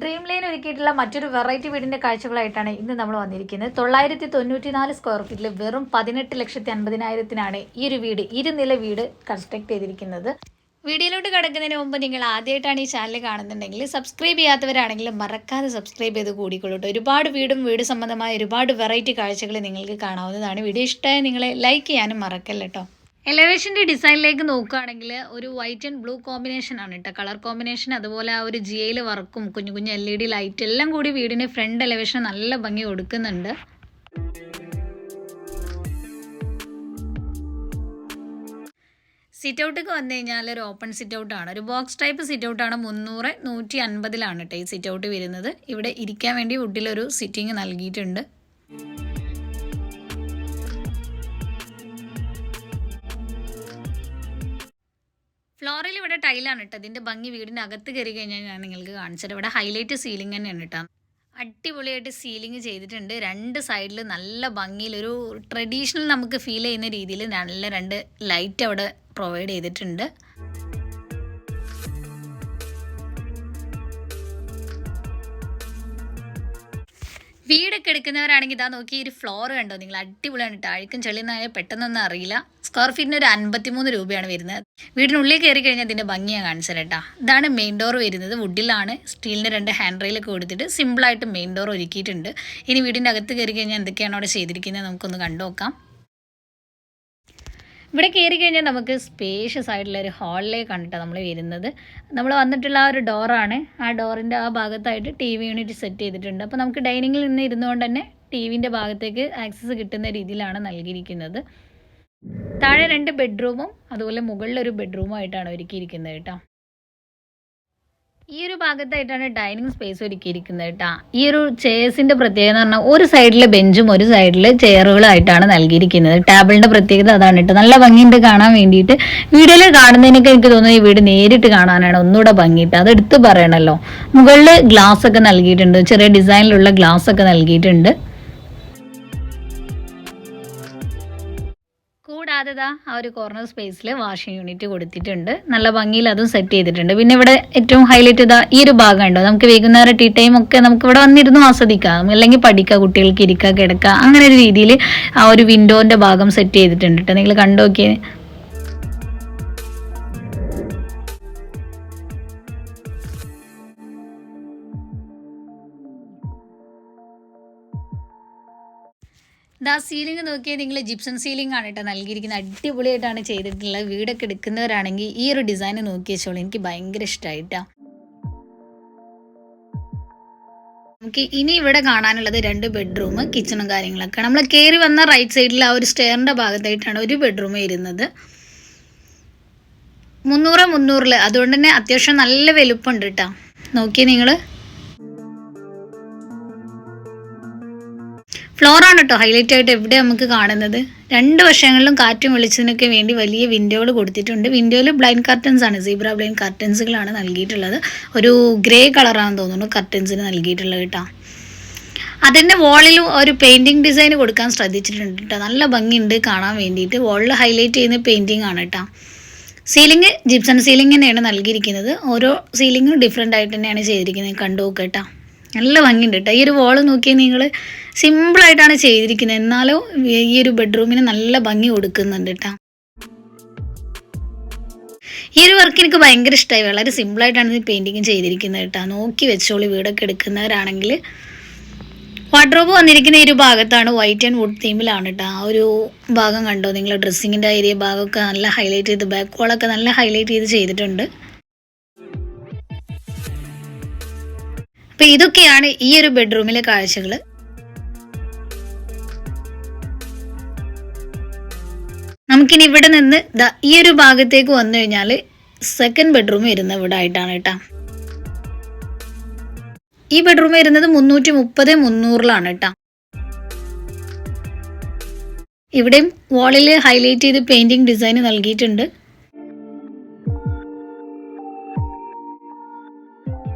Dream line ഒരുക്കിയിട്ടുള്ള മറ്റൊരു variety വീടിന്റെ കാഴ്ചകളായിട്ടാണ് ഇന്ന് നമ്മൾ വന്നിരിക്കുന്നത്. 994 സ്ക്വയർ ഫീറ്റിൽ വെറും 18,50,000 ഈ ഒരു വീട്, ഇരുനില വീട് കൺസ്ട്രക്ട് ചെയ്തിരിക്കുന്നത്. വീഡിയോയിലോട്ട് കിടക്കുന്നതിന് മുമ്പ് നിങ്ങൾ ആദ്യമായിട്ടാണ് ഈ ചാനൽ കാണുന്നുണ്ടെങ്കിൽ സബ്സ്ക്രൈബ് ചെയ്യാത്തവരാണെങ്കിൽ മറക്കാതെ സബ്സ്ക്രൈബ് ചെയ്ത് കൂടിക്കൊള്ളൂട്ടോ. ഒരുപാട് വീട് സംബന്ധമായ ഒരുപാട് വെറൈറ്റി കാഴ്ചകൾ നിങ്ങൾക്ക് കാണാവുന്നതാണ്. വീഡിയോ ഇഷ്ടമായ നിങ്ങളെ ലൈക്ക് ചെയ്യാനും മറക്കല്ല കേട്ടോ. എലവേഷൻ്റെ ഡിസൈനിലേക്ക് നോക്കുകയാണെങ്കിൽ ഒരു വൈറ്റ് ആൻഡ് ബ്ലൂ കോമ്പിനേഷൻ ആണ് കേട്ടോ, കളർ കോമ്പിനേഷൻ. അതുപോലെ ആ ഒരു ജിയിൽ വർക്കും കുഞ്ഞു കുഞ്ഞു LED ലൈറ്റ് എല്ലാം കൂടി വീടിന് ഫ്രണ്ട് എലവേഷൻ നല്ല ഭംഗി കൊടുക്കുന്നുണ്ട്. സിറ്റ് ഔട്ടൊക്കെ വന്നു കഴിഞ്ഞാൽ ഒരു ഓപ്പൺ സിറ്റ് ഔട്ടാണ്, ഒരു ബോക്സ് ടൈപ്പ് സിറ്റ് ഔട്ടാണ്. 300-150 കേട്ടോ ഈ സിറ്റ് ഔട്ട് വരുന്നത്. ഇവിടെ ഇരിക്കാൻ വേണ്ടി വുഡിലൊരു സിറ്റിംഗ് നൽകിയിട്ടുണ്ട്. ഫ്ലോറിൽ ഇവിടെ ടൈലാണ് കേട്ടോ. ഇതിൻ്റെ ഭംഗി വീടിൻ്റെ അകത്ത് കയറി കഴിഞ്ഞാൽ ഞാൻ നിങ്ങൾക്ക് കാണിച്ചത്. ഇവിടെ ഹൈലൈറ്റ് സീലിംഗ് തന്നെയാണ് കേട്ടോ. അടിപൊളിയായിട്ട് സീലിംഗ് ചെയ്തിട്ടുണ്ട്. രണ്ട് സൈഡിൽ നല്ല ഭംഗിയിൽ ഒരു ട്രഡീഷണൽ നമുക്ക് ഫീൽ ചെയ്യുന്ന രീതിയിൽ നല്ല 2 ലൈറ്റ് അവിടെ പ്രൊവൈഡ് ചെയ്തിട്ടുണ്ട്. വീടൊക്കെ എടുക്കുന്നവരാണെങ്കിൽ ഇതാ നോക്കി, ഒരു ഫ്ലോർ കണ്ടോ നിങ്ങൾ, അടിപൊളിയാണ് കേട്ടോ. അഴുക്കും ചെളിയൊന്നും പെട്ടെന്നൊന്നും അറിയില്ല. സ്ക്വയർ ഫീറ്റിന് ഒരു 53 രൂപയാണ് വരുന്നത്. വീടിനുള്ളിൽ കയറി കഴിഞ്ഞാൽ ഇതിൻ്റെ ഭംഗിയാണ് കാണിച്ചത് കേട്ടോ. ഇതാണ് മെയിൻ ഡോർ വരുന്നത്. വുഡിലാണ്, സ്റ്റീലിൻ്റെ 2 ഹാൻഡ് റെയിലൊക്കെ കൊടുത്തിട്ട് സിമ്പിളായിട്ട് മെയിൻ ഡോർ ഒരുക്കിയിട്ടുണ്ട്. ഇനി വീടിൻ്റെ അകത്ത് കയറി കഴിഞ്ഞാൽ എന്തൊക്കെയാണ് അവിടെ ചെയ്തിരിക്കുന്നത് നമുക്കൊന്ന് കണ്ടു നോക്കാം. ഇവിടെ കയറി കഴിഞ്ഞാൽ നമുക്ക് സ്പേഷ്യസ് ആയിട്ടുള്ള ഒരു ഹാളിലേക്കാണ് കേട്ടോ നമ്മൾ വരുന്നത്. നമ്മൾ വന്നിട്ടുള്ള ആ ഒരു ഡോറാണ്. ആ ഡോറിൻ്റെ ആ ഭാഗത്തായിട്ട് TV യൂണിറ്റ് സെറ്റ് ചെയ്തിട്ടുണ്ട്. അപ്പോൾ നമുക്ക് ഡൈനിങ്ങിൽ നിന്ന് ഇരുന്നുകൊണ്ട് തന്നെ TVൻ്റെ ഭാഗത്തേക്ക് ആക്സസ് കിട്ടുന്ന രീതിയിലാണ് നൽകിയിരിക്കുന്നത്. താഴെ 2 ബെഡ്റൂമും അതുപോലെ മുകളിലൊരു ബെഡ്റൂമും ആയിട്ടാണ് ഒരുക്കിയിരിക്കുന്നത് കേട്ടോ. ഈ ഒരു ഭാഗത്തായിട്ടാണ് ഡൈനിങ് സ്പേസ് ഒരുക്കിയിരിക്കുന്നത് കേട്ടോ. ഈ ഒരു ചെയർസിൻ്റെ പ്രത്യേകത എന്ന് പറഞ്ഞാൽ ഒരു സൈഡിൽ ബെഞ്ചും ഒരു സൈഡിൽ ചെയറുകളായിട്ടാണ് നൽകിയിരിക്കുന്നത്. ടേബിളിൻ്റെ പ്രത്യേകത അതാണ് കേട്ടോ. നല്ല ഭംഗിയുണ്ട് കാണാൻ വേണ്ടിയിട്ട്. വീഡിയോയിൽ കാണുന്നതിനൊക്കെ എനിക്ക് തോന്നുന്നു ഈ വീട് നേരിട്ട് കാണാനാണ് ഒന്നുകൂടെ ഭംഗിയിട്ട്, അത് എടുത്ത് പറയണമല്ലോ. മുകളിൽ ഗ്ലാസ് ഒക്കെ നൽകിയിട്ടുണ്ട്, ചെറിയ ഡിസൈനിലുള്ള ഗ്ലാസ് ഒക്കെ നൽകിയിട്ടുണ്ട്. കൂടാതെ ആ ഒരു കോർണർ സ്പേസിൽ വാഷിംഗ് യൂണിറ്റ് കൊടുത്തിട്ടുണ്ട്. നല്ല ഭംഗിയിൽ അതും സെറ്റ് ചെയ്തിട്ടുണ്ട്. പിന്നെ ഇവിടെ ഏറ്റവും ഹൈലൈറ്റ് ഈ ഒരു ഭാഗം ഉണ്ടോ, നമുക്ക് വൈകുന്നേരം ടീ ടൈം ഒക്കെ നമുക്ക് ഇവിടെ വന്നിരുന്നു ആസ്വദിക്കാം, അല്ലെങ്കിൽ പഠിക്കാം, കുട്ടികൾക്ക് ഇരിക്കുക, കിടക്കുക, അങ്ങനെ ഒരു രീതിയിൽ ആ ഒരു വിൻഡോന്റെ ഭാഗം സെറ്റ് ചെയ്തിട്ടുണ്ട് കേട്ടോ. നിങ്ങൾ കണ്ടു നോക്കിയേ. സീലിംഗ് നോക്കിയാൽ നിങ്ങൾ ജിപ്സം സീലിംഗ് ആണ് കേട്ടോ നൽകിയിരിക്കുന്നത്. അടിപൊളിയായിട്ടാണ് ചെയ്തിട്ടുള്ളത്. വീടൊക്കെ എടുക്കുന്നവരാണെങ്കിൽ ഈ ഒരു ഡിസൈൻ നോക്കി വെച്ചോളൂ, എനിക്ക് ഭയങ്കര ഇഷ്ടമായിട്ടാ. നമുക്ക് ഇനി ഇവിടെ കാണാനുള്ളത് 2 ബെഡ്റൂം, കിച്ചണും കാര്യങ്ങളൊക്കെ. നമ്മൾ കയറി വന്ന റൈറ്റ് സൈഡിൽ ആ ഒരു സ്റ്റെയറിൻ്റെ ഭാഗത്തായിട്ടാണ് ഒരു ബെഡ്റൂം വരുന്നത്. 300 അതുകൊണ്ട് തന്നെ അത്യാവശ്യം നല്ല വലുപ്പമുണ്ട് കേട്ടോ. നോക്കിയേ നിങ്ങൾ, ഫ്ലോറാണ് കേട്ടോ ഹൈലൈറ്റ് ആയിട്ട് എവിടെ നമുക്ക് കാണുന്നത്. 2 വശങ്ങളിലും കാറ്റും വെളിച്ചത്തിനൊക്കെ വേണ്ടി വലിയ വിൻഡോകൾ കൊടുത്തിട്ടുണ്ട്. വിൻഡോയിൽ ബ്ലൈൻഡ് കർട്ടൻസ് ആണ്, സീബ്ര ബ്ലൈൻഡ് കർട്ടൻസുകളാണ് നൽകിയിട്ടുള്ളത്. ഒരു ഗ്രേ കളറാണെന്ന് തോന്നുന്നു കർട്ടൻസിന് നൽകിയിട്ടുള്ളത് കേട്ടോ. അതിൻ്റെ വോളിലും ഒരു പെയിൻറ്റിങ് ഡിസൈൻ കൊടുക്കാൻ ശ്രദ്ധിച്ചിട്ടുണ്ട് കേട്ടോ. നല്ല ഭംഗിയുണ്ട് കാണാൻ വേണ്ടിയിട്ട്. വോളിൽ ഹൈലൈറ്റ് ചെയ്യുന്ന പെയിൻറ്റിങ് ആണ് കേട്ടോ. സീലിംഗ് ജിപ്സം സീലിംഗ് തന്നെയാണ് നൽകിയിരിക്കുന്നത്. ഓരോ സീലിംഗും ഡിഫറെൻ്റ് ആയിട്ട് തന്നെയാണ് ചെയ്തിരിക്കുന്നത്. കണ്ടു നോക്കുക കേട്ടോ, നല്ല ഭംഗിയുണ്ട് കേട്ടോ. ഈ ഒരു വോള് നോക്കിയാൽ നിങ്ങൾ, സിമ്പിളായിട്ടാണ് ചെയ്തിരിക്കുന്നത്, എന്നാലും ഈ ഒരു ബെഡ്റൂമിന് നല്ല ഭംഗി കൊടുക്കുന്നുണ്ട് കേട്ടോ. ഈ ഒരു വർക്ക് എനിക്ക് ഭയങ്കര ഇഷ്ടമായി. വളരെ സിമ്പിളായിട്ടാണ് ഇത് പെയിൻറ്റിങ് ചെയ്തിരിക്കുന്നത് കേട്ടോ. നോക്കി വെച്ചോളി വീടൊക്കെ എടുക്കുന്നവരാണെങ്കിൽ. വാർഡ്രോബ് വന്നിരിക്കുന്ന ഈ ഒരു ഭാഗത്താണ്, വൈറ്റ് ആൻഡ് വുഡ് തീമിലാണ് കേട്ടോ. ആ ഒരു ഭാഗം കണ്ടോ നിങ്ങൾ, ഡ്രസ്സിങ്ങിൻ്റെ ഏരിയ ഭാഗമൊക്കെ നല്ല ഹൈലൈറ്റ് ചെയ്ത്, ബാക്ക് വാളൊക്കെ നല്ല ഹൈലൈറ്റ് ചെയ്ത് ചെയ്തിട്ടുണ്ട്. അപ്പം ഇതൊക്കെയാണ് ഈ ഒരു ബെഡ്റൂമിലെ കാഴ്ചകൾ. നമുക്കിനി ഇവിടെ നിന്ന് ഈ ഒരു ഭാഗത്തേക്ക് വന്നു കഴിഞ്ഞാൽ സെക്കൻഡ് ബെഡ്റൂം വരുന്ന ഇവിടെ ആയിട്ടാണ് കേട്ടോ. ഈ ബെഡ്റൂം വരുന്നത് 330-300 കേട്ടോ. ഇവിടെയും വാളിൽ ഹൈലൈറ്റ് ചെയ്ത് പെയിന്റിംഗ് ഡിസൈൻ നൽകിയിട്ടുണ്ട്.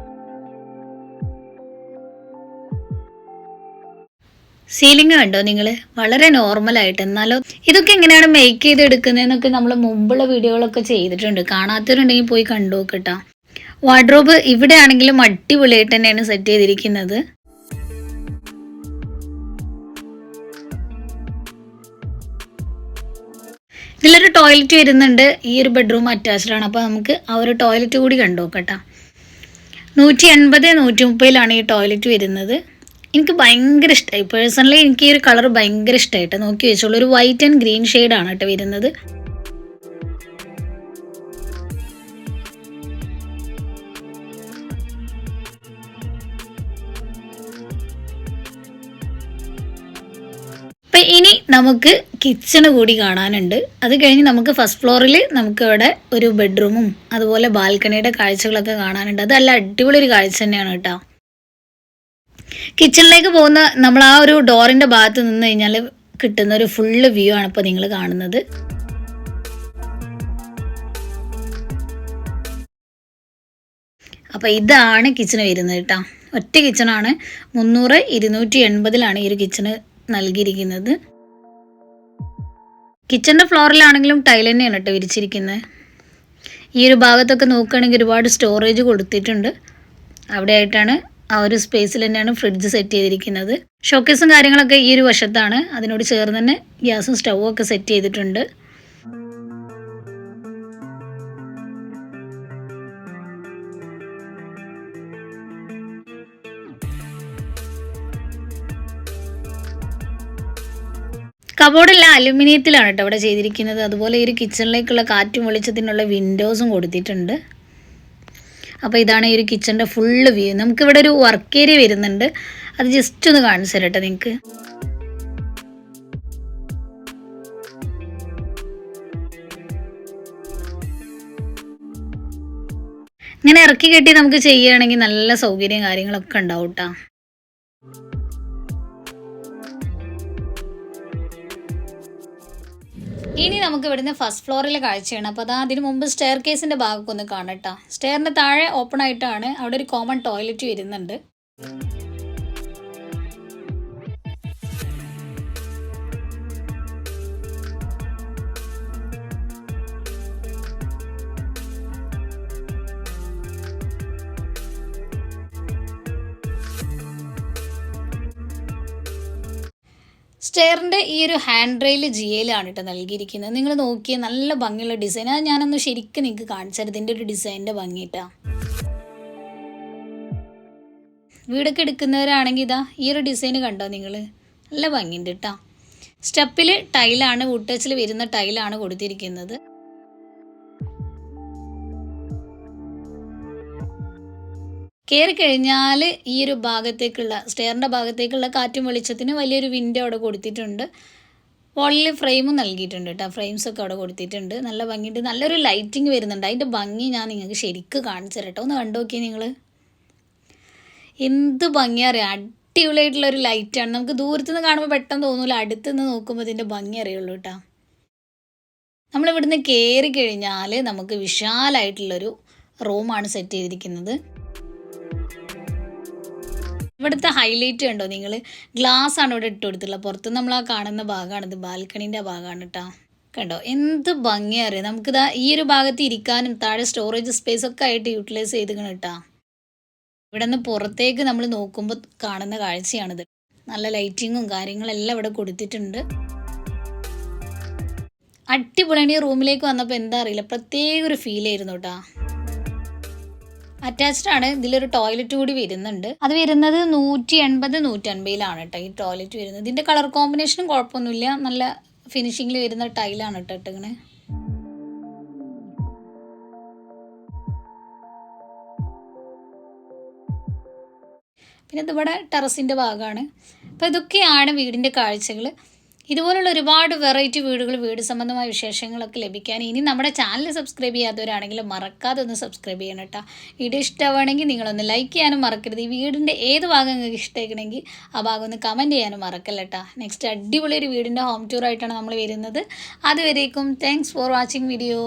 സീലിംഗ് കണ്ടോ നിങ്ങൾ, വളരെ നോർമലായിട്ട്. എന്നാലും ഇതൊക്കെ എങ്ങനെയാണ് മേക്ക് ചെയ്ത് എടുക്കുന്നതെന്നൊക്കെ നമ്മൾ മുമ്പുള്ള വീഡിയോകളൊക്കെ ചെയ്തിട്ടുണ്ട്. കാണാത്തവരുണ്ടെങ്കിൽ പോയി കണ്ടു നോക്കട്ടോ. വാർഡ്രോബ് ഇവിടെ ആണെങ്കിലും അടിപൊളിയായിട്ട് തന്നെയാണ് സെറ്റ് ചെയ്തിരിക്കുന്നത്. ഇതിലൊരു ടോയ്ലറ്റ് വരുന്നുണ്ട്. ഈ ഒരു ബെഡ്റൂം അറ്റാച്ച്ഡ് ആണ്. അപ്പോൾ നമുക്ക് ആ ഒരു ടോയ്ലറ്റ് കൂടി കണ്ടു നോക്കട്ടോ. 180, 130 ഈ ടോയ്ലറ്റ് വരുന്നത്. എനിക്ക് ഭയങ്കര ഇഷ്ടമായി. പേഴ്സണലി എനിക്ക് ഈ ഒരു കളർ ഭയങ്കര ഇഷ്ടമായിട്ട്. നോക്കി വെച്ചോളൂ, ഒരു വൈറ്റ് ആൻഡ് ഗ്രീൻ ഷെയ്ഡാണ് കേട്ടോ വരുന്നത്. അപ്പം ഇനി നമുക്ക് കിച്ചണ് കൂടി കാണാനുണ്ട്. അത് കഴിഞ്ഞ് നമുക്ക് ഫസ്റ്റ് ഫ്ലോറിൽ നമുക്ക് ഇവിടെ ഒരു ബെഡ്റൂമും അതുപോലെ ബാൽക്കണിയുടെ കാഴ്ചകളൊക്കെ കാണാനുണ്ട്. അതല്ല അടിപൊളി ഒരു കാഴ്ച തന്നെയാണ് കേട്ടോ. കിച്ചണിലേക്ക് പോകുന്ന നമ്മൾ ആ ഒരു ഡോറിൻ്റെ ഭാഗത്ത് നിന്ന് കഴിഞ്ഞാൽ കിട്ടുന്ന ഒരു ഫുള്ള് വ്യൂ ആണ് ഇപ്പോൾ നിങ്ങൾ കാണുന്നത്. അപ്പോൾ ഇതാണ് കിച്ചണ് വരുന്നത് കേട്ടോ. ഒറ്റ കിച്ചണാണ്. 300, 280 ഈ ഒരു കിച്ചണ് നൽകിയിരിക്കുന്നത്. കിച്ചണിൻ്റെ ഫ്ലോറിലാണെങ്കിലും ടൈൽ തന്നെയാണ് കേട്ടോ വിരിച്ചിരിക്കുന്നത്. ഈ ഒരു ഭാഗത്തൊക്കെ നോക്കുകയാണെങ്കിൽ ഒരുപാട് സ്റ്റോറേജ് കൊടുത്തിട്ടുണ്ട്. അവിടെ ആയിട്ടാണ് ആ ഒരു സ്പേസിൽ തന്നെയാണ് ഫ്രിഡ്ജ് സെറ്റ് ചെയ്തിരിക്കുന്നത്. ഷോക്കേസും കാര്യങ്ങളൊക്കെ ഈ ഒരു വശത്താണ്. അതിനോട് ചേർന്ന് തന്നെ ഗ്യാസും സ്റ്റൗവും ഒക്കെ സെറ്റ് ചെയ്തിട്ടുണ്ട്. കബോർഡെല്ലാം അലുമിനിയത്തിലാണ് കേട്ടോ ഇവിടെ ചെയ്തിരിക്കുന്നത്. അതുപോലെ ഈ ഒരു കിച്ചണിലേക്കുള്ള കാറ്റും വെളിച്ചത്തിനുള്ള വിൻഡോസും കൊടുത്തിട്ടുണ്ട്. അപ്പോൾ ഇതാണ് ഈ ഒരു കിച്ചണിൻ്റെ ഫുള്ള് വ്യൂ. നമുക്കിവിടെ ഒരു വർക്ക് ഏരിയ വരുന്നുണ്ട്. അത് ജസ്റ്റ് ഒന്ന് കാണിച്ചു തരട്ടെ നിങ്ങൾക്ക്. ഇങ്ങനെ ഇറക്കി കെട്ടി നമുക്ക് ചെയ്യുകയാണെങ്കിൽ നല്ല സൗകര്യം കാര്യങ്ങളൊക്കെ ഉണ്ടാവും കേട്ടോ. ഇനി നമുക്ക് ഇവിടുന്ന് ഫസ്റ്റ് ഫ്ലോറിലെ കാഴ്ചയാണ്. അപ്പോൾ അതാ അതിന് മുമ്പ് സ്റ്റെയർ കേസിൻ്റെ ഭാഗമൊക്കെ ഒന്ന് കാണട്ടോ. സ്റ്റെയറിൻ്റെ താഴെ ഓപ്പൺ ആയിട്ടാണ്. അവിടെ ഒരു കോമൺ ടോയ്ലറ്റ് വരുന്നുണ്ട്. സ്റ്റെയറിൻ്റെ ഈ ഒരു ഹാൻഡ് റെയിൽ ജിയിലാണ് കേട്ടോ നൽകിയിരിക്കുന്നത്. നിങ്ങൾ നോക്കിയ നല്ല ഭംഗിയുള്ള ഡിസൈൻ. അത് ഞാനൊന്ന് ശരിക്കും നിങ്ങൾക്ക് കാണിച്ചത് ഇതിൻ്റെ ഒരു ഡിസൈനിൻ്റെ ഭംഗിയിട്ടാ. വീടൊക്കെ എടുക്കുന്നവരാണെങ്കിൽ ഇതാ ഈ ഒരു ഡിസൈൻ കണ്ടോ നിങ്ങൾ, നല്ല ഭംഗിയുണ്ട് കേട്ടോ. സ്റ്റെപ്പിൽ ടൈലാണ്, വുഡ് ടച്ചിൽ വരുന്ന ടൈലാണ് കൊടുത്തിരിക്കുന്നത്. കയറി കഴിഞ്ഞാൽ ഈ ഒരു ഭാഗത്തേക്കുള്ള സ്റ്റെയറിൻ്റെ ഭാഗത്തേക്കുള്ള കാറ്റും വെളിച്ചത്തിന് വലിയൊരു വിൻഡോ അവിടെ കൊടുത്തിട്ടുണ്ട്. വാളിൽ ഫ്രെയിമും നൽകിയിട്ടുണ്ട് കേട്ടോ. ഫ്രെയിംസൊക്കെ അവിടെ കൊടുത്തിട്ടുണ്ട്. നല്ല ഭംഗിയുണ്ട്. നല്ലൊരു ലൈറ്റിങ് വരുന്നുണ്ട്. അതിൻ്റെ ഭംഗി ഞാൻ നിങ്ങൾക്ക് ശരിക്കും കാണിച്ചു തരട്ടോ. ഒന്ന് കണ്ടു നോക്കിയേ നിങ്ങൾ. എന്ത് ഭംഗിയാണ് അറിയാം. അടിപൊളിയായിട്ടുള്ളൊരു ലൈറ്റാണ്. നമുക്ക് ദൂരത്തുനിന്ന് കാണുമ്പോൾ പെട്ടെന്ന് തോന്നില്ല, അടുത്തുനിന്ന് നോക്കുമ്പോൾ ഇതിൻ്റെ ഭംഗി അറിയുള്ളൂ കേട്ടോ. നമ്മളിവിടുന്ന് കയറി കഴിഞ്ഞാൽ നമുക്ക് വിശാലമായിട്ടുള്ളൊരു റൂമാണ് സെറ്റ് ചെയ്തിരിക്കുന്നത്. ഇവിടുത്തെ ഹൈലൈറ്റ് കണ്ടോ നിങ്ങൾ, ഗ്ലാസ് ആണ് ഇവിടെ ഇട്ട് കൊടുത്തിട്ടുള്ളത്. പുറത്ത് നമ്മൾ ആ കാണുന്ന ഭാഗമാണിത്, ബാൽക്കണീൻ്റെ ഭാഗമാണ് കേട്ടോ. കണ്ടോ എന്ത് ഭംഗിയാ അറിയാം. നമുക്കിതാ ഈ ഒരു ഭാഗത്ത് ഇരിക്കാനും താഴെ സ്റ്റോറേജ് സ്പേസ് ഒക്കെ ആയിട്ട് യൂട്ടിലൈസ് ചെയ്തിരിക്കണം കേട്ടോ. ഇവിടെ നിന്ന് പുറത്തേക്ക് നമ്മൾ നോക്കുമ്പോൾ കാണുന്ന കാഴ്ചയാണിത്. നല്ല ലൈറ്റിങ്ങും കാര്യങ്ങളെല്ലാം ഇവിടെ കൊടുത്തിട്ടുണ്ട്. അടിപൊളിയാണ്. ഈ റൂമിലേക്ക് വന്നപ്പോൾ എന്താ അറിയില്ല, പ്രത്യേക ഒരു ഫീൽ ആയിരുന്നു കേട്ടോ. അറ്റാച്ച്ഡ് ആണ്. ഇതിലൊരു ടോയ്ലറ്റ് കൂടി വരുന്നുണ്ട്. അത് വരുന്നത് 180, 150 കേട്ടോ ഈ ടോയ്ലറ്റ് വരുന്നത്. ഇതിൻ്റെ കളർ കോമ്പിനേഷനും കുഴപ്പമൊന്നുമില്ല. നല്ല ഫിനിഷിങ്ങിൽ വരുന്ന ടൈലാണ് കേട്ടോ ഇട്ടിങ്ങനെ. പിന്നെ ഇതിവിടെ ടെറസിൻ്റെ ഭാഗമാണ്. അപ്പോൾ ഇതൊക്കെയാണ് വീടിൻ്റെ കാഴ്ചകൾ. ഇതുപോലുള്ള ഒരുപാട് വെറൈറ്റി വീടുകൾ, വീട് സംബന്ധമായ വിശേഷങ്ങളൊക്കെ ലഭിക്കാൻ ഇനി നമ്മുടെ ചാനൽ സബ്സ്ക്രൈബ് ചെയ്യാത്തവരാണെങ്കിലും മറക്കാതെ ഒന്ന് സബ്സ്ക്രൈബ് ചെയ്യണം കേട്ടോ. വീഡിയോ ഇഷ്ടമാണെങ്കിൽ നിങ്ങളൊന്ന് ലൈക്ക് ചെയ്യാനും മറക്കരുത്. ഈ വീടിൻ്റെ ഏത് ഭാഗം നിങ്ങൾക്ക് ഇഷ്ടമാക്കണമെങ്കിൽ ആ ഭാഗം ഒന്ന് കമൻറ്റ് ചെയ്യാനും മറക്കല്ല കേട്ടോ. നെക്സ്റ്റ് അടിപൊളി ഒരു വീടിൻ്റെ ഹോം ടൂർ ആയിട്ടാണ് നമ്മൾ വരുന്നത്. അതുവരേക്കും താങ്ക്സ് ഫോർ വാച്ചിങ് വീഡിയോ.